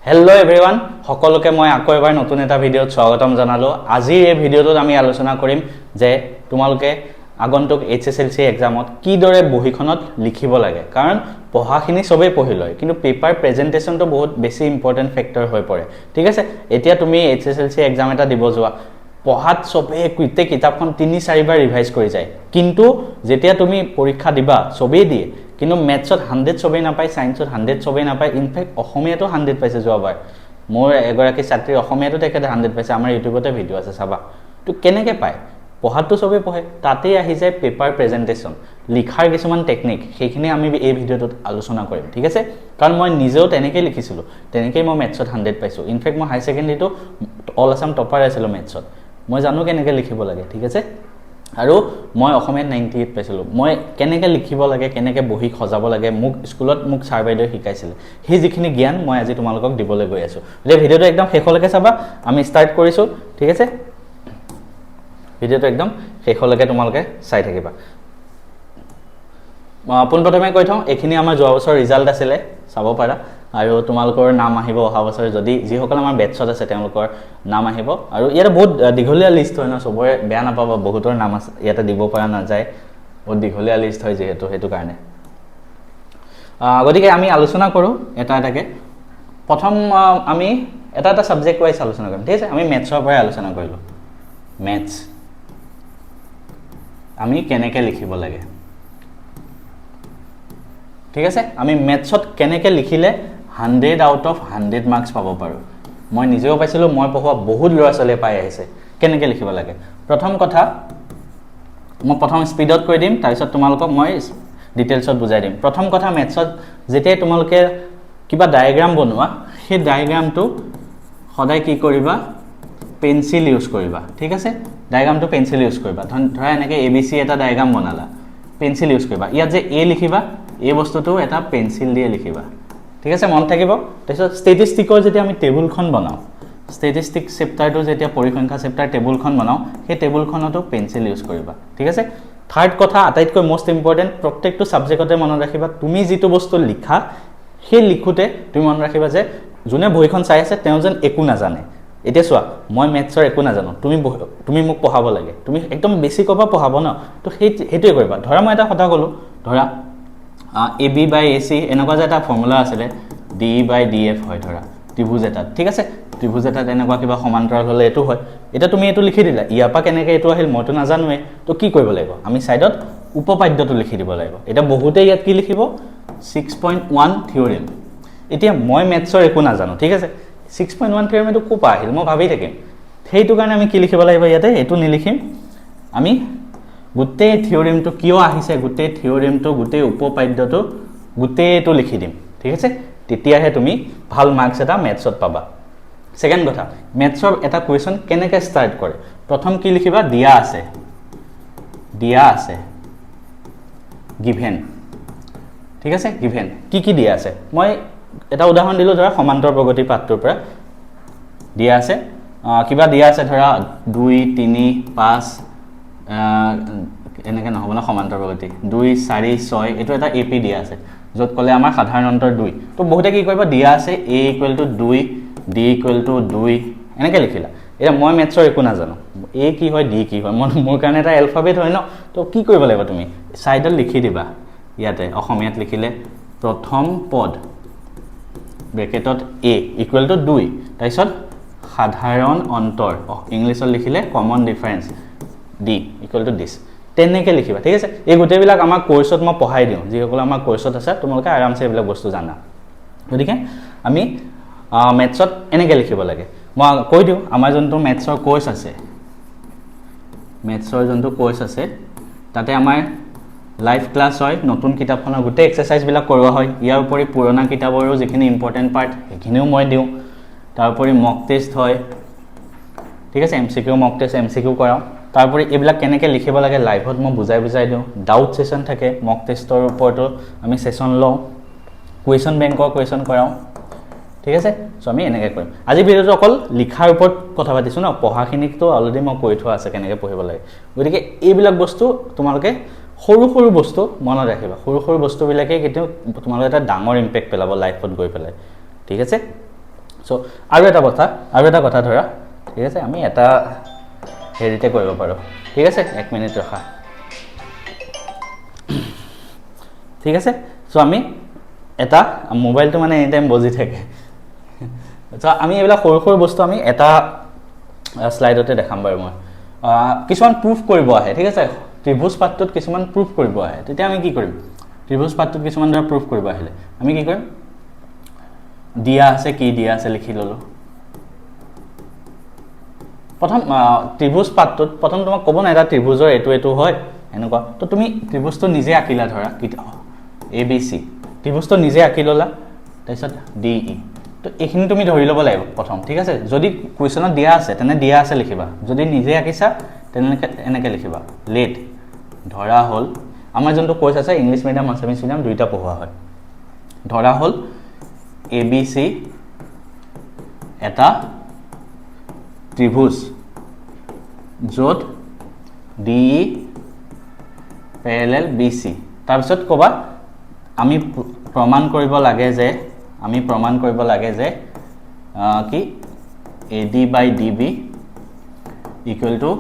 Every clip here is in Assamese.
হেল্ল' এভৰিৱান, সকলোকে মই আকৌ এবাৰ নতুন এটা ভিডিঅ'ত স্বাগতম জনালোঁ। আজিৰ এই ভিডিঅ'টোত আমি আলোচনা কৰিম যে তোমালোকে আগন্তুক HSLC এক্সামত কিদৰে বহিখনত লিখিব লাগে। কাৰণ পঢ়াখিনি সবেই পঢ়ি লয়, কিন্তু পেপাৰ প্ৰেজেণ্টেশ্যনটো বহুত বেছি ইম্পৰ্টেণ্ট ফেক্টৰ হৈ পৰে। ঠিক আছে, এতিয়া তুমি HSLC এক্সাম এটা দিব যোৱা, পঢ়াত সবেই গোটেই কিতাপখন ৩-৪ বাৰ ৰিভাইজ কৰি যায়, কিন্তু যেতিয়া তুমি পৰীক্ষা দিবা সবেই দিয়ে, কিন্তু মেথছত 100 সবেই নাপায়, ছায়েন্সত 100 সবেই নাপায়, ইনফেক্ট অসমীয়াতো 100 পাইছে যোৱাবাৰ। মোৰ এগৰাকী ছাত্ৰী অসমীয়াতো তেখেতে 100 পাইছে, আমাৰ ইউটিউবতে ভিডিঅ' আছে চাবা। তো কেনেকৈ পায়? পঢ়াততো সবেই পঢ়ে, তাতেই আহি যায় পেপাৰ প্ৰেজেণ্টেশ্যন, লিখাৰ কিছুমান টেকনিক, সেইখিনি আমি এই ভিডিঅ'টোত আলোচনা কৰিম। ঠিক আছে, কাৰণ মই নিজেও তেনেকৈ লিখিছিলোঁ, তেনেকৈয়ে মই মেথছত 100 পাইছোঁ। ইনফেক্ট মই হাই ছেকেণ্ডেৰীটো অল আছাম টপাৰ আছিলোঁ মেথছত, মই জানো কেনেকৈ লিখিব লাগে। ঠিক আছে, আৰু মই অসমীয়াত 98 পাইছিলোঁ। মই কেনেকৈ লিখিব লাগে, কেনেকৈ বহি সজাব লাগে, মোক স্কুলত ছাৰ বাইদেৱে শিকাইছিলে। সেই যিখিনি জ্ঞান মই আজি তোমালোকক দিবলৈ গৈ আছোঁ। গতিকে ভিডিঅ'টো একদম শেষলৈকে চাবা, আমি ষ্টাৰ্ট কৰিছোঁ। ঠিক আছে, ভিডিঅ'টো একদম শেষলৈকে তোমালোকে চাই থাকিবা। পোনপ্ৰথমে কৈ থওঁ, এইখিনি আমাৰ যোৱা বছৰ ৰিজাল্ট আছিলে, চাব পাৰা। আৰু তোমালোকৰ নাম আহিব অহা বছৰ, যদি যিসকল আমাৰ বেটছত আছে তেওঁলোকৰ নাম আহিব। আৰু ইয়াতে বহুত দীঘলীয়া লিষ্ট হয় ন, চবৰে বেয়া নাপাবা, বহুতৰ নাম আছে ইয়াতে দিব পৰা নাযায়, বহুত দীঘলীয়া লিষ্ট হয় যিহেতু, সেইটো কাৰণে। গতিকে আমি আলোচনা কৰোঁ এটা এটাকৈ। প্ৰথম আমি এটা এটা ছাবজেক্ট ৱাইজ আলোচনা কৰিম। ঠিক আছে, আমি মেথছৰ পৰাই আলোচনা কৰিলোঁ। মেথছ আমি কেনেকৈ লিখিব লাগে। ঠিক আছে, আমি মেথছত কেনেকৈ লিখিলে 100 আউট অফ 100 মাৰ্কছ পাব পাৰোঁ। মই নিজেও পাইছিলোঁ, মই পঢ়োৱা বহুত ল'ৰা ছোৱালীয়ে পাই আহিছে। কেনেকৈ লিখিব লাগে, প্ৰথম কথা মই প্ৰথম স্পীডত কৈ দিম, তাৰপিছত তোমালোকক মই ডিটেইলছত বুজাই দিম। প্ৰথম কথা, মেথছত যেতিয়াই তোমালোকে কিবা ডায়েগ্ৰাম বনোৱা, সেই ডায়েগ্ৰামটো সদায় কি কৰিবা, পেঞ্চিল ইউজ কৰিবা। ঠিক আছে, ডায়েগ্ৰামটো পেঞ্চিল ইউজ কৰিবা। ধৰা এনেকৈ ABC এটা ডায়েগ্ৰাম বনালা, পেঞ্চিল ইউজ কৰিবা। ইয়াত যে A লিখিবা, এই বস্তুটো এটা পেঞ্চিল দিয়ে লিখিবা। ঠিক আছে, মনত থাকিব। তাৰপিছত ষ্টেটিষ্টিকৰ যেতিয়া আমি টেবুলখন বনাওঁ, ষ্টেটিষ্টিক চেপ্টাৰটো যেতিয়া পৰিসংখ্যা চেপ্টাৰ টেবুলখন বনাওঁ, সেই টেবুলখনতো পেঞ্চিল ইউজ কৰিবা। ঠিক আছে, থাৰ্ড কথা, আটাইতকৈ মষ্ট ইম্পৰ্টেণ্ট, প্ৰত্যেকটো ছাবজেক্টতে মনত ৰাখিবা, তুমি যিটো বস্তু লিখা, সেই লিখোঁতে তুমি মনত ৰাখিবা যে যোনে বহিখন চাই আছে তেওঁ যেন একো নাজানে। এতিয়া চোৱা, মই মেথছৰ একো নাজানো, তুমি মোক পঢ়াব লাগে, তুমি একদম বেছিকৰ পৰা পঢ়াব ন, তো সেইটোৱে কৰিবা। ধৰা মই এটা কথা ক'লোঁ, ধৰা AB/AC এনেকুৱা যে এটা ফৰ্মুলা আছিলে, D/DF হয় ধৰা ত্ৰিভুজ এটাত। ঠিক আছে, ত্ৰিভুজ এটাত এনেকুৱা কিবা সমান্তৰাল হ'লে এইটো হয়। এতিয়া তুমি এইটো লিখি দিলা, ইয়াৰ পৰা কেনেকৈ এইটো আহিল মইতো নাজানোৱে, তো কি কৰিব লাগিব, আমি ছাইডত উপপাদ্যটো লিখি দিব লাগিব। এতিয়া বহুতে ইয়াত কি লিখিব, 6.1 থিয়ৰিম। এতিয়া মই মেথছৰ একো নাজানো, ঠিক আছে, 6.1 থিয়ৰিম এইটো ক'ৰ পৰা আহিল মই ভাবি থাকিম। সেইটো কাৰণে আমি কি লিখিব লাগিব, ইয়াতে এইটো নিলিখিম, আমি গোটেই থিয়ৰিমটো কিয় আহিছে, গোটেই থিয়ৰিমটো, গোটেই উপপাদ্যটো, গোটেইটো লিখি দিম। ঠিক আছে, তেতিয়াহে তুমি ভাল মাৰ্কছ এটা মেথছত পাবা। ছেকেণ্ড কথা, মেথছৰ এটা কুৱেশ্যন কেনেকৈ ষ্টাৰ্ট কৰে, প্ৰথম কি লিখিবা, দিয়া আছে গিভেন। ঠিক আছে, গিভেন কি দিয়া আছে, মই এটা উদাহৰণ দিলোঁ, ধৰা সমান্তৰ প্ৰগতি পাঠটোৰ পৰা দিয়া আছে, কিবা দিয়া আছে, ধৰা 2, 3, 5 এনেকৈ নহ'ব ন, সমান্তৰ প্ৰগতি 2, 4, 6 এইটো এটা AP দিয়া আছে, য'ত ক'লে আমাৰ সাধাৰণ অন্তৰ 2। তো বহুতে কি কৰিব, দিয়া আছে A = 2, D = 2 এনেকৈ লিখিলা। এতিয়া মই মেথছৰ একো নাজানো, A কি হয়, D কি হয়, মোৰ কাৰণে এটা এলফাবেট হয় ন, তো কি কৰিব লাগিব, তুমি ছাইডত লিখি দিবা। ইয়াতে অসমীয়াত লিখিলে প্ৰথম পদ ব্ৰেকেটত A = 2, তাৰপিছত সাধাৰণ অন্তৰ, ইংলিছত লিখিলে কমন ডিফাৰেঞ্চ D = this, তেনেকৈ লিখিবা। ঠিক আছে, এই গোটেইবিলাক আমাৰ কোৰ্চত মই পঢ়াই দিওঁ, যিসকল আমাৰ কোৰ্চত আছে তোমালোকে আৰামছে এইবিলাক বস্তু জানা। গতিকে আমি মেথছত এনেকৈ লিখিব লাগে। মই কৈ দিওঁ, আমাৰ যোনটো মেথছৰ কোৰ্চ আছে, তাতে আমাৰ লাইভ ক্লাছ হয়, নতুন কিতাপখনৰ গোটেই এক্সাৰচাইজবিলাক কৰোৱা হয়। ইয়াৰ উপৰি পুৰণা কিতাপৰো যিখিনি ইম্পৰ্টেণ্ট পাৰ্ট সেইখিনিও মই দিওঁ। তাৰোপৰি মক টেষ্ট হয়, ঠিক আছে, MCQ মক টেষ্ট, MCQ কৰাওঁ। তাৰোপৰি এইবিলাক কেনেকৈ লিখিব লাগে লাইভত মই বুজাই দিওঁ। ডাউট ছেশ্যন থাকে, মক টেষ্টৰ ওপৰতো আমি ছেশ্যন লওঁ, কুৱেশ্যন বেংকৰ কুৱেশ্যন কৰাওঁ। ঠিক আছে, চ' আমি এনেকৈ কৰিম। আজি ভিডিঅ'টো অকল লিখাৰ ওপৰত কথা পাতিছোঁ ন, পঢ়াখিনিতো অলৰেডি মই কৈ থোৱা আছে কেনেকৈ পঢ়িব লাগে। গতিকে এইবিলাক বস্তু তোমালোকে সৰু বস্তু মনত ৰাখিবা, সৰু বস্তুবিলাকে কেতিয়াও তোমালোকে এটা ডাঙৰ ইম্পেক্ট পেলাব লাইফত গৈ পেলাই। ঠিক আছে, সো আৰু এটা কথা ধৰা ঠিক আছে আমি এটা হেৰিতে কৰিব পাৰোঁ ঠিক আছে 1 মিনিট ৰখা ঠিক আছে সো আমি এটা মোবাইলটো মানে এনি টাইম বজি থাকে সো আমি এইবিলাক সৰু বস্তু আমি এটা স্লাইডতে দেখাম বাৰু মই কিছুমান প্ৰুফ কৰিব আহে ঠিক আছে ত্ৰিভুজ পাঠটোত কিছুমান প্ৰুফ কৰিব আহে তেতিয়া আমি কি কৰিম ত্ৰিভুজ পাঠটোত কিছুমান ধৰা প্ৰুফ কৰিব আহিলে আমি কি কৰিম দিয়া আছে কি দিয়া আছে লিখি ললো প্ৰথম ত্ৰিভুজ পাঠটোত প্ৰথম তোমাক ক'ব না এটা ত্ৰিভুজৰ এটো হয় এনেকুৱা তো তুমি ত্ৰিভুজটো নিজে আঁকিলা ধৰা কি ABC ত্ৰিভুজটো নিজে আঁকি ললা তাৰপিছত DE তো এইখিনি তুমি ধৰি ল'ব লাগিব প্ৰথম ঠিক আছে যদি কুৱেশ্যনত দিয়া আছে তেনে দিয়া আছে লিখিবা যদি নিজে আঁকিছা তেনে এনেকৈ লিখিবা লেট ধৰা হ'ল আমাৰ যোনটো কোৰ্স আছে ইংলিশ মিডিয়াম আছামিজ মিডিয়াম দুইটা পঢ়োৱা হয় ধৰা হ'ল ABC এটা ত্ৰিভুজ য'ত DE parallel BC তাৰপিছত ক'বা আমি প্ৰমাণ কৰিব লাগে যে কি AD by DB equal to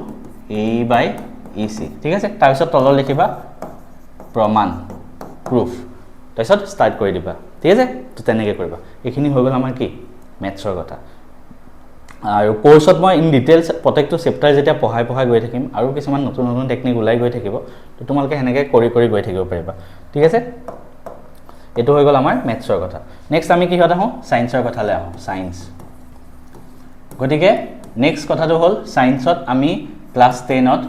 AE by EC ঠিক আছে তাৰপিছত তলত লিখিবা প্ৰমাণ proof তাৰপিছত ষ্টাৰ্ট কৰি দিবা ঠিক আছে তো তেনেকৈ কৰিবা এইখিনি হৈ গ'ল আমাৰ কি মেথছৰ কথা আৰু কোৰ্সত মই ইন ডিটেইলছ প্ৰত্যেকটো চেপ্টাৰ যেতিয়া পঢ়াই গৈ থাকিম আৰু কিছুমান নতুন টেকনিক ওলাই গৈ থাকিব তো তোমালোকে হেনেকৈ কৰি গৈ থাকিব পাৰিবা ঠিক আছে এটো হৈ গ'ল আমাৰ মেথছৰ কথা নেক্সট আমি কি হতা হওঁ সায়েন্সৰ কথালৈ আহোঁ সায়েন্স গতিকে নেক্সট কথাটো হ'ল সায়েন্সত আমি ক্লাস 10ত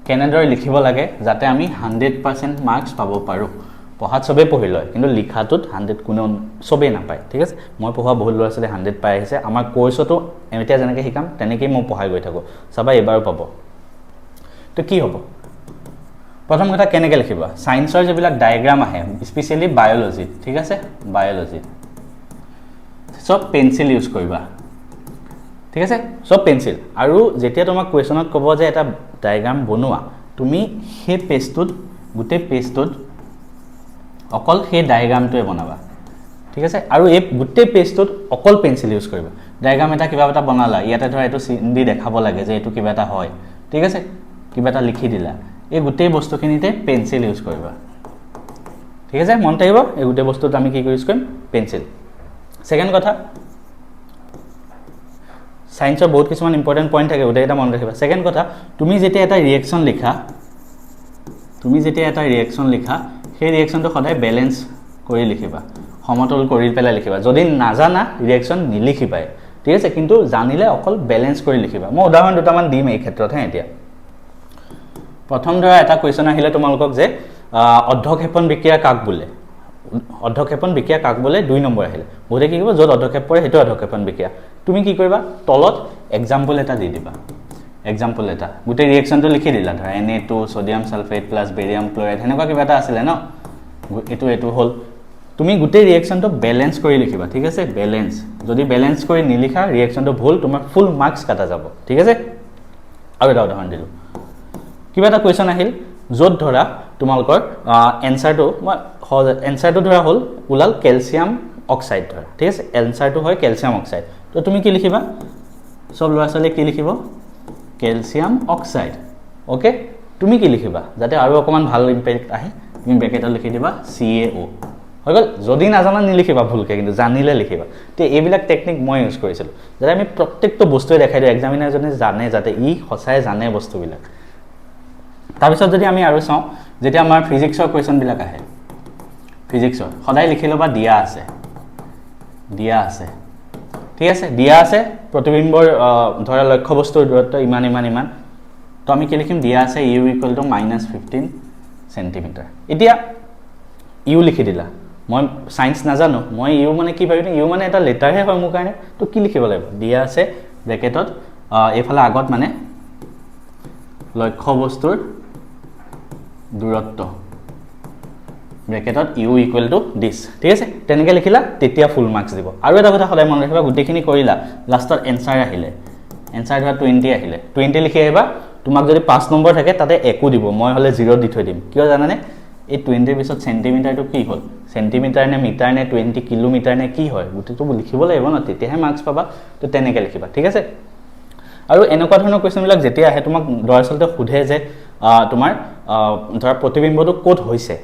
কেনেদৰে লিখিব লাগে যাতে আমি 100% মাৰ্কস পাব পাৰোঁ পঢ়াত সবে পঢ়ি লয় কিন্তু লিখাটোত 100 কোনো সবে নাপায় ঠিক আছে মই পঢ়া বহুত ল'ৰা ছোৱালী 100 পাই আহিছে আমাৰ কোৰ্সতো এতিয়া যেনেকৈ শিকাম তেনেকৈ মই পঢ়াই গৈ থাকোঁ সবে এবাৰো পাব তো কি হ'ব প্ৰথম কথা কেনেকৈ লিখিবা সায়েন্সৰ যেবিলাক ডায়াগ্ৰাম আহে স্পেশালি বায়োলজি ঠিক আছে বায়োলজি সব পেন্সিল ইউজ কৰিবা ঠিক আছে সব পেন্সিল আৰু যেতিয়া তোমাক কোৱেশ্যনত ক'ব যে এটা ডায়াগ্ৰাম বনোৱা তুমি সেই পেজটোত গোটেই পেজটোত অকল সেই ডায়াগ্ৰামটোৱে বনাবা ঠিক আছে আৰু এই গোটেই পেজটোত অকল পেন্সিল ইউজ কৰিবা ডায়াগ্ৰাম এটা কিবা এটা বনালা ইয়াতে ধৰা এটো চিন দি দেখাব লাগে যে এটো কিবা এটা হয় ঠিক আছে কিবা এটা লিখি দিলা এই গোটেই বস্তুখিনিতে পেন্সিল ইউজ কৰিবা ঠিক আছে মন থাকিব এই গোটেই বস্তুটো আমি কি ইউজ কৰিম পেন্সিল সেকেন্ড কথা সায়েন্সৰ বহুত কিছুমান ইম্পৰ্টেন্ট পইণ্ট থাকে ওটা এটা মন ৰাখিবা সেকেন্ড কথা তুমি যেতিয়া এটা ৰিএকচন লিখা সেই ৰিএকচনটো সদায় ব্যালেন্স কৰি লিখিবা সমতল কৰি পেলাই লিখিবা যদি নাজানা ৰিএকচন নিলিখিবাই ঠিক আছে কিন্তু জানিলে অকল ব্যালেন্স কৰি লিখিবা মই উদাহৰণ দুটামান দিম এই ক্ষেত্ৰত হে এতিয়া প্ৰথম ধৰা এটা কোৱেশ্যন আহিলে তোমালোকক যে অৰ্ধক্ষেপণ বিক্ৰিয়া কাক বোলে 2 নম্বৰ আহিলে বুঝে কি কৰিব যত অৰ্ধক্ষেপ পৰে হেতু অৰ্ধক্ষেপণ বিক্ৰিয়া তুমি কি কৰিবা তলত এক্সাম্পল এটা দি দিবা এক্সাম্পল এটা গোটেই ৰিএকচনটো লিখি দিলা ধৰা Na2 sodium sulphate plus barium chloride হেনেকুৱা কিবা এটা আছিল ন এটো হল তুমি গোটেই ৰিএকচনটো ব্যালেন্স কৰি লিখিবা ঠিক আছে ব্যালেন্স যদি ব্যালেন্স কৰি নিলিখা ৰিএকচনটো ভুল তোমাৰ ফুল মাৰ্কস কাটা যাব ঠিক আছে আৰু এটা উদাহৰণ দিলো কিবা এটা কোৱেশ্যন আহিল যত ধৰা তোমালকৰ এনসাৰটো ধৰা হল উলাল ক্যালসিয়াম অক্সাইড ধৰা ঠিক আছে এনসাৰটো হয় ক্যালসিয়াম অক্সাইড তো তুমি কি লিখিবা সব ল'ৰা ছোৱালী কি লিখিব ক্যালসিয়াম অক্সাইড ওকে তুমি কি লিখিবা যাতে আৰু অকমান ভাল ইম্প্যাক্ট আহে তুমি ব্ৰেকেটত লিখি দিবা CaO হৈ গল যদি নাজানা নিলিখিবা ভুলকে কিন্তু জানিলে লিখিবা তে এইবিলাক টেকনিক মই ইউজ কৰিছিল যাতে আমি প্ৰত্যেকটো বস্তুৱে দেখাই দিও এক্সামিনাৰজনে জানে যাতে ই সঁচাই জানে বস্তুবিলাক তাৰপিছত যদি আমি আৰু চাও যেতিয়া আমাৰ ফিজিক্সৰ কোৱেশ্যন বিলাক আহে ফিজিক্সৰ সদায় লিখি লবা দিয়া আছে ঠিক আছে দিয়া আছে প্ৰতিবিম্বৰ ধৰা লক্ষ্য বস্তুৰ দূৰত্ব ইমান তো আমি কি লিখিম দিয়া আছে u = -15 cm এতিয়া u লিখি দিলা মই সায়েন্স নাজানো মই u মানে কি ভাবিম u মানে এটা লেটাৰ হে হয় মোৰ কাৰণে তো কি লিখিব লাগিব দিয়া আছে ব্ৰেকেটত এফালে আগত মানে লক্ষ্য বস্তুৰ দূৰত্ব ব্ৰেকেটত u = this ঠিক আছে তেনেকৈ লিখিলা তেতিয়া ফুল মাৰ্কস দিব আৰু এটা কথা সদায় মন ৰাখিবা গুটেখিনি কৰিলা লাষ্টত এনসাৰ আহিলে এনসাৰ ধৰা 20 আহিলে 20 লিখি আহিবা তোমাক যদি 5 নম্বৰ থাকে তাতে একো দিব মই হলে 0 দি থৈ দিম কিয় জানানে এই 20 পিছত সেন্টিমিটাৰটো কি হ'ল সেন্টিমিটাৰ নে মিটাৰ নে 20 কিলোমিটাৰ নে কি হয় গুটেটো লিখিব লাগিব না তেতিয়াহে মাৰ্কস পাবা তো তেনেকৈ লিখিবা ঠিক আছে আৰু এনেকুৱা ধৰণৰ কোৱেশ্চনবিলাক যেতিয়া আহে তোমাক দৰাচলতে সোধে যে তোমাৰ ধৰা প্ৰতিবিম্বটো ক'ত হৈছে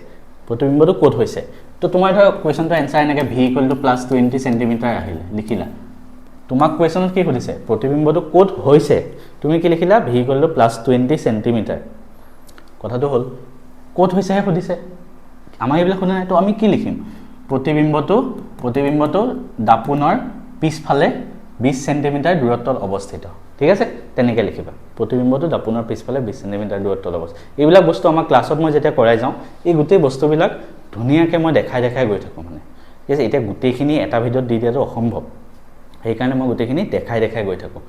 তো তোমাৰ ধৰা কোৱেশ্চনটো এনসাৰ এনেকৈ v = +20 সেন্টিমিটাৰ আহিলে লিখিলা তোমাক কোৱেশ্চনত কি সুধিছে প্ৰতিবিম্বটো ক'ত হৈছে তুমি কি লিখিলা v = +20 সেন্টিমিটাৰ কথাটো হ'ল ক'ত হৈছে হে সুধিছে আমাৰ এইবিলাক শুনা নাই তো আমি কি লিখিম প্ৰতিবিম্বটো দাপোনৰ পিছফালে 20 সেন্টিমিটাৰ দূৰত্বত অৱস্থিত ঠিক আছে তেনেকৈ লিখিবা প্ৰতিবিম্বটো দাপোনৰ পিছফালে 20 সেন্টিমিটাৰ দূৰত্বত অৱস্থিত এইবিলাক বস্তু আমাৰ ক্লাছত মই যেতিয়া কৰাই যাওঁ এই গোটেই বস্তুবিলাক ধুনীয়াকৈ মই দেখাই গৈ থাকোঁ মানে ঠিক আছে এতিয়া গোটেইখিনি এটা ভিডিঅ'ত দি দিয়াটো অসম্ভৱ সেইকাৰণে মই গোটেইখিনি দেখাই গৈ থাকোঁ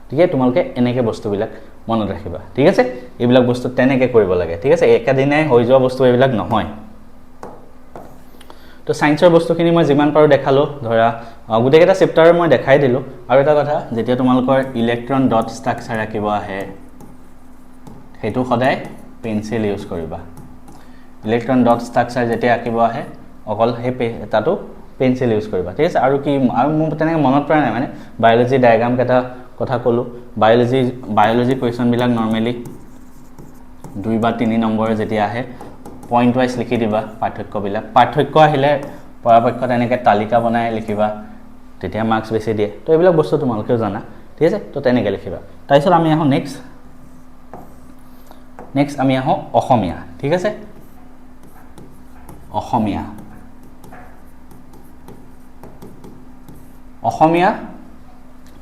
ঠিক আছে তোমালোকে এনেকৈ বস্তুবিলাক মনত ৰাখিবা ঠিক আছে এইবিলাক বস্তু তেনেকৈ কৰিব লাগে ঠিক আছে একেদিনাই হৈ যোৱা বস্তু এইবিলাক নহয় তো সায়েন্সৰ বস্তুখিনি মই যিমান পাৰো দেখালো ধৰা গোটেইকেইটা চেপ্টাৰ মই দেখাই দিলোঁ আৰু এটা কথা যেতিয়া তোমালোকৰ ইলেক্ট্ৰন ডট ষ্ট্ৰাকচাৰ আঁকিব আহে সেইটো সদায় পেন্সিল ইউজ কৰিবা ইলেক্ট্ৰন ডট ষ্ট্ৰাকচাৰ যেতিয়া আঁকিব আহে অকল সেই তাতো পেন্সিল ইউজ কৰিবা ঠিক আছে আৰু কি আৰু মোৰ তেনেকৈ মনত পৰা নাই মানে বায়োলজি ডায়াগ্ৰাম কেইটা কথা ক'লো বায়োলজি কুৱেশ্যনবিলাক নৰ্মেলি 2 বা 3 নম্বৰ যেতিয়া আহে পইণ্ট ওয়াইজ লিখি দিবা পাৰ্থক্য আহিলে পৰাপক্ষত এনেকৈ তালিকা বনাই লিখিবা তেতিয়া মাৰ্কস বেছি দিয়ে তো এইবিলাক বস্তু তোমালোকেও জানা ঠিক আছে তো তেনেকৈ লিখিবা তাৰপিছত আমি আহোঁ নেক্সট আমি আহোঁ অসমীয়া ঠিক আছে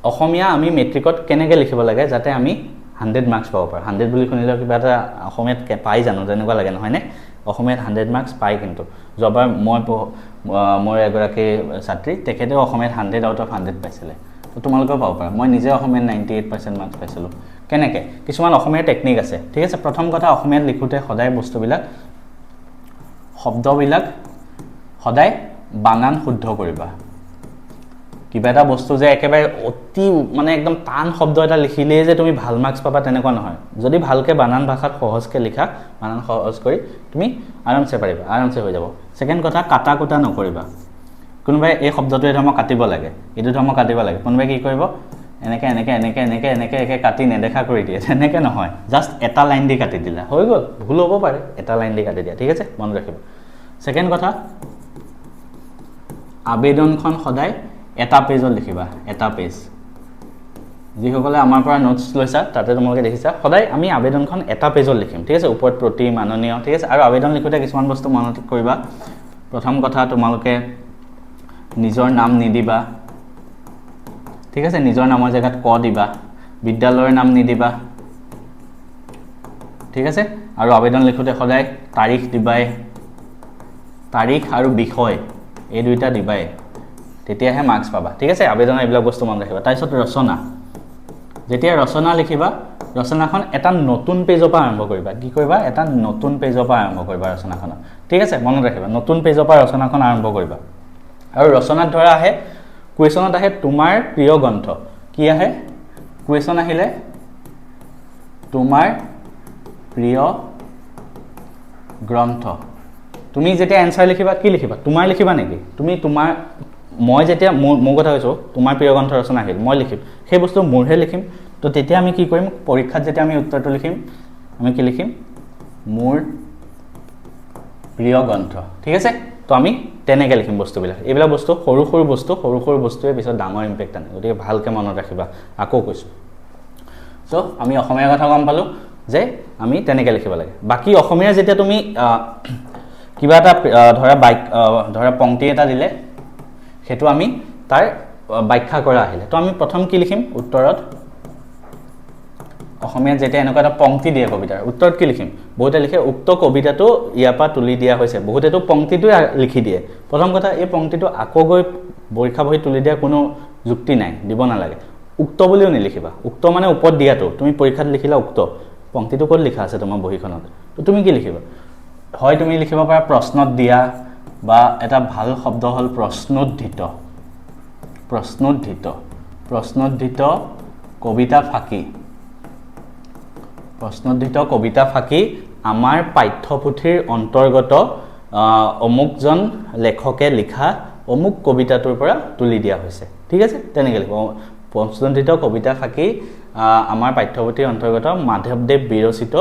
অসমীয়া আমি মেট্ৰিকত কেনেকৈ লিখিব লাগে যাতে আমি 100 মাৰ্কস পাব পাৰোঁ 100 বুলি শুনিলে কিবা এটা অসমীয়াত পাই জানো তেনেকুৱা লাগে নহয়নে অসমীয়াত 100 মাৰ্কস পাই কিন্তু যবাৰ মই এগৰাকী ছাত্ৰী তেখেতেও অসমীয়াত 100 আউট অফ 100 পাইছিলে তো তোমালোকেও পাব পাৰা মই নিজে অসমীয়াত 98% মাৰ্কস পাইছিলোঁ কেনেকৈ কিছুমান অসমীয়া টেকনিক আছে ঠিক আছে প্ৰথম কথা অসমীয়াত লিখোঁতে সদায় বস্তুবিলাক শব্দবিলাক সদায় বানান শুদ্ধ কৰিবা কিবা এটা বস্তু যে একেবাৰে অতি মানে একদম টান শব্দ এটা লিখিলেই যে তুমি ভাল মাৰ্কস পাবা তেনেকুৱা নহয় যদি ভালকে বানান ভাষাত সহজকৈ লিখা বানান সহজ কৰি তুমি আৰামছে পাৰিবা আৰামছে হৈ যাব সেকেন্ড কথা কাটা কুটা নকৰিবা কোনোবাই এই শব্দটো এটা মই কাটিব লাগে এইটো মই কাটিব লাগে কোনোবাই কি কৰিব এনেকৈ কাটি নেদেখা কৰি দিয়ে তেনেকৈ নহয় জাস্ট এটা লাইন দি কাটি দিলা হৈ গ'ল ভুল হ'ব পাৰে এটা লাইন দি কাটি দিয়া ঠিক আছে মনত ৰাখিবা সেকেন্ড কথা আবেদনখন সদায় এটা পেজত লিখিবা এটা পেজ যিসকলে আমাৰ পৰা নোটছ লৈছা তাতে তোমালোকে দেখিছা সদায় আমি আবেদনখন এটা পেজত লিখিম ঠিক আছে ওপৰত প্ৰতি মাননীয় ঠিক আছে আৰু আবেদন লিখোঁতে কিছুমান বস্তু মনত কৰিবা প্ৰথম কথা তোমালোকে নিজৰ নাম নিদিবা ঠিক আছে নিজৰ নামৰ জেগাত ক দিবা বিদ্যালয়ৰ নাম নিদিবা ঠিক আছে আৰু আবেদন লিখোঁতে সদায় তাৰিখ দিবাই তাৰিখ আৰু বিষয় এই দুইটা দিবাই তেতিয়াহে মাৰ্কস পাবা ঠিক আছে আবেদনৰ এইবিলাক বস্তু মনত ৰাখিবা তাৰপিছত ৰচনা যেতিয়া ৰচনা লিখিবা ৰচনাখন এটা নতুন পেজৰ পৰা আৰম্ভ কৰিবা কি কৰিবা এটা নতুন পেজৰ পৰা আৰম্ভ কৰিবা ৰচনাখন ঠিক আছে মনত ৰাখিবা নতুন পেজৰ পৰা ৰচনাখন আৰম্ভ কৰিবা আৰু ৰচনাত ধৰা আহে কুৱেশ্যনত আহে তোমাৰ প্ৰিয় গ্ৰন্থ কি আহে কুৱেশ্যন আহিলে তোমাৰ প্ৰিয় গ্ৰন্থ তুমি যেতিয়া এনসাৰ লিখিবা কি লিখিবা তোমাৰ লিখিবা নেকি তুমি তোমাৰ মই যেতিয়া মোৰ কথা কৈছোঁ তোমাৰ প্ৰিয় গ্ৰন্থ ৰচনা আহিল মই লিখিম সেই বস্তু মোৰহে লিখিম তো তেতিয়া আমি কি কৰিম পৰীক্ষাত যেতিয়া আমি উত্তৰটো লিখিম আমি কি লিখিম মোৰ প্ৰিয় গ্ৰন্থ ঠিক আছে তো আমি তেনেকৈ লিখিম বস্তুবিলাক এইবিলাক বস্তু সৰু বস্তুৱে পিছত ডাঙৰ ইম্পেক্ট আনে গতিকে ভালকৈ মনত ৰাখিবা আকৌ কৈছোঁ সো আমি অসমীয়া কথা গম পালোঁ যে আমি তেনেকৈ লিখিব লাগে বাকী অসমীয়া যেতিয়া তুমি কিবা এটা ধৰা পংক্তি এটা দিলে সেইটো আমি তাৰ ব্যাখ্যা কৰা আহিলে তো আমি প্ৰথম কি লিখিম উত্তৰত অসমীয়াত যেতিয়া এনেকুৱা এটা পংক্তি দিয়ে কবিতাৰ উত্তৰত কি লিখিম বহুতে লিখে উক্ত কবিতাটো ইয়াৰ পৰা তুলি দিয়া হৈছে বহুতেতো পংক্তিটো লিখি দিয়ে প্ৰথম কথা এই পংক্তিটো আকৌ গৈ পৰীক্ষা বহি তুলি দিয়া কোনো যুক্তি নাই দিব নালাগে উক্ত বুলিও নিলিখিবা উক্ত মানে ওপৰত দিয়াটো তুমি পৰীক্ষাত লিখিলা উক্ত পংক্তিটো ক'ত লিখা আছে তোমাৰ বহিখনত তো তুমি কি লিখিবা হয় তুমি লিখিব পাৰা প্ৰশ্নত দিয়া বা এটা ভাল শব্দ হ'ল প্ৰশ্নোদ্ধৃত কবিতা ফাঁকি আমাৰ পাঠ্যপুথিৰ অন্তৰ্গত অমুকজন লেখকে লিখা অমুক কবিতাটোৰ পৰা তুলি দিয়া হৈছে ঠিক আছে তেনেকৈ লিখিব পঞ্চতন্ত্ৰিত কবিতা ফাকি আমাৰ পাঠ্যপুথিৰ অন্তৰ্গত মাধৱদেৱ বিৰচিত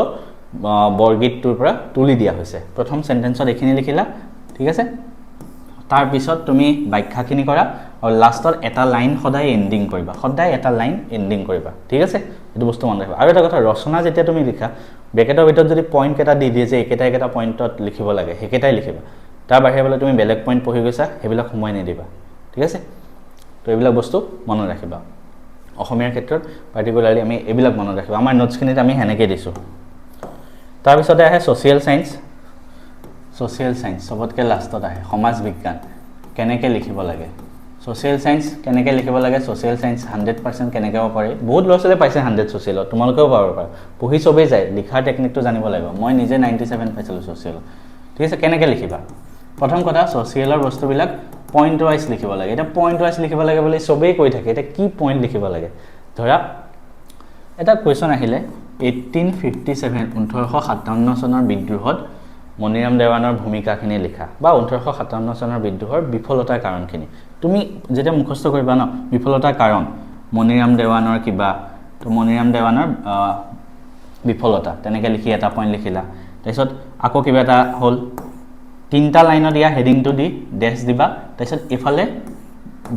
বৰগীতটোৰ পৰা তুলি দিয়া হৈছে প্ৰথম সেন্টেন্সত এইখিনি লিখিলা ঠিক আছে তাৰ পিছত তুমি ব্যাখ্যাখিনি কৰা আৰু লাষ্টত এটা লাইন সদায় এন্ডিং কৰিবা সদায় এটা লাইন এন্ডিং কৰিবা ঠিক আছে এটো বস্তু মন ৰাখিবা আৰু এটা কথা ৰচনা যেতিয়া তুমি লিখা ব্ৰেকেটৰ ভিতৰত যদি পইণ্ট কেটা দি দিয়ে যে একেটা পইণ্টত লিখিব লাগে হেকেটাই লিখিবা তাৰ বাহিৰে বলে তুমি বেলেগ পইণ্ট পঢ়ি গৈছা হেবিলাক সময় নিদিবা ঠিক আছে তো এইবিলাক বস্তু মন ৰাখিবা অসমীয়াৰ ক্ষেত্ৰত পাৰ্টিকুলাৰলি আমি এইবিলাক মন ৰাখিবা আমাৰ নোটছখিনিত আমি হেনেকে দিছো তাৰ পিছতে আহে সোশিয়েল সায়েন্স সবতকে লাষ্টত আহে সমাজ বিজ্ঞান কেনেকে লিখিব লাগে সোশিয়েল সায়েন্স কেনেকে লিখিব লাগে সোশিয়েল সায়েন্স 100% কেনেকে হ'ব পাৰে বহুত ল'ছলে পাইছে 100 সোশিয়েলত তোমালোকেও পাব পাৰা পঢ়ি সবেই যায় লিখাৰ টেকনিকটো জানিব লাগিব মই নিজে 97 পাইছিলো সোশিয়েল ঠিক আছে কেনেকে লিখিবা প্ৰথম কথা সোশিয়েলৰ বস্তুবিলাক পইণ্ট ওয়াইজ লিখিব লাগে এটা পইণ্ট ওয়াইজ লিখিব লাগে বুলি সবেই কৈ থাকে এটা কি পইণ্ট লিখিব লাগে ধৰা এটা কোৱেশ্চন আহিলে 1857 চনৰ বিদ্ৰোহত মনিৰাম দেৱানৰ ভূমিকাখিনি লিখা বা 1857 চনৰ বিদ্ৰোহৰ বিফলতাৰ কাৰণখিনি তুমি যেতিয়া মুখস্থ কৰিবা ন বিফলতাৰ কাৰণ মনিৰাম দেৱানৰ কিবা তো মনিৰাম দেৱানৰ বিফলতা তেনেকৈ লিখি এটা পইণ্ট লিখিলা তাৰপিছত আকৌ কিবা এটা হ'ল তিনটা লাইনত দিয়া হেডিংটো দি ডেশ দিবা তাৰপিছত এফালে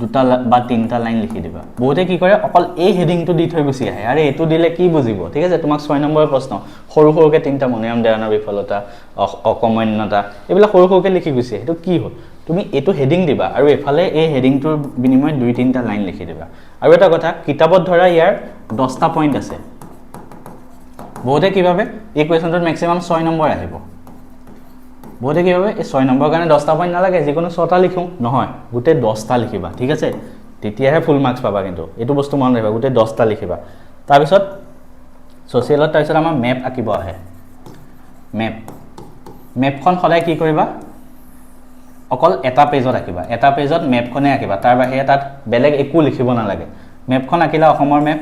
দুটা বা তিনটা লাইন লিখি দিবা বহুতে কি কৰে অকল এই হেডিংটো দি থৈ গুছি আহে আৰে এটো দিলে কি বুজিব ঠিক আছে তোমাক 6 নম্বৰৰ প্ৰশ্ন সৰুকে তিনটা মনিৰাম দেৱানৰ বিফলতা অকমন্যতা এইবিলাক সৰুকে লিখি গুছি এটো কি হ'ল তুমি এটো হেডিং দিবা আৰু এফালে এই হেডিংটোৰ বিনিময়ত দুই তিনটা লাইন লিখি দিবা আৰু এটা কথা কিতাপত ধৰা ইয়াৰ 10টা পইণ্ট আছে বহুতে কিভাবে এই কোৱেশ্চনটোত ম্যাক্সিমাম 6 নম্বৰ আহিব বহুতে কিভাবে এই 6 নম্বৰ কাৰণে 10টা পইণ্ট নালাগে যিকোনো 6টা লিখো নহয় গুটে 10টা লিখিবা ঠিক আছে তেতিয়াহে ফুল মাৰ্কস পাবা কিন্তু এটো বস্তু মন ৰাখিবা গুটে 10টা লিখিবা তাৰ পিছত সোশিয়েলত তাৰ পিছত আমাৰ মেপ আকিব আহে মেপখন সদায় কি কৰিবা অকল এটা পেজত আকিবা এটা পেজত মেপখনে আকিবা তাৰ বাহিৰে তাত বেলেগ একো লিখিব নালাগে মেপখন আকিলা অসমৰ মেপ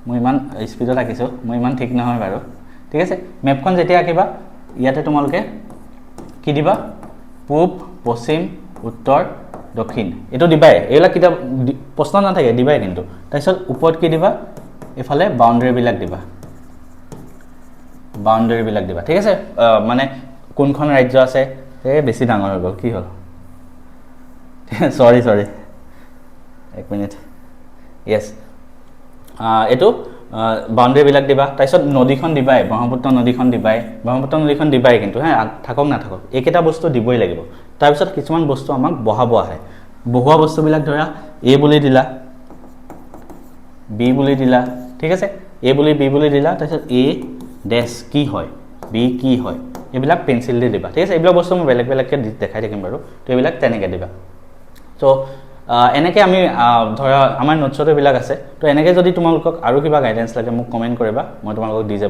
মই ইমান স্পিডত আকিছো মই ইমান ঠিক নহয় বাৰু ঠিক আছে মেপখন যেতিয়া আকিবা ইয়াতে তোমালোকে কি দিবা পূব পশ্চিম উত্তৰ দক্ষিণ এটো দিবাই এইলা কিতাপ প্ৰশ্ন নাথাকে দিবাই কিন্তু তাৰপিছত ওপৰত কি দিবা এফালে বাউন্ডাৰী বিলাক দিবা ঠিক আছে মানে কোনখন ৰাজ্য আছে এ বেছি ডাঙৰ হৈ গল কি হল সৰি এক মিনিট yes এটো বাউন্ডাৰী বিলাক দিবা তাৰপিছত নদীখন দিবাই ব্ৰহ্মপুত্ৰ নদীখন দিবাই কিন্তু হ্যাঁ থাকক না থাকক একেটা বস্তু দিবই লাগিব তাৰপিছত কিছুমান বস্তু আমাক বহাব আহে বহুৱা বস্তুবিলাক ধৰা এ বুলি দিলা বি বুলি দিলা ঠিক আছে এ বুলি বি বুলি দিলা তাৰপিছত এ ডেশ কি হয় বি কি হয় এইবিলাক পেন্সিল দি দিবা ঠিক আছে এইবিলাক বস্তু মই বেলেগকে দেখাই থাকিম বাৰু তো এইবিলাক তেনেকৈ দিবা তো এনেকে আমি ধৰা আমাৰ নোটছটো বিলাক আছে তো এনেকে যদি তোমালোকক আৰু কিবা গাইডেন্স লাগে মোক কমেন্ট কৰিবা মই তোমালোকক দি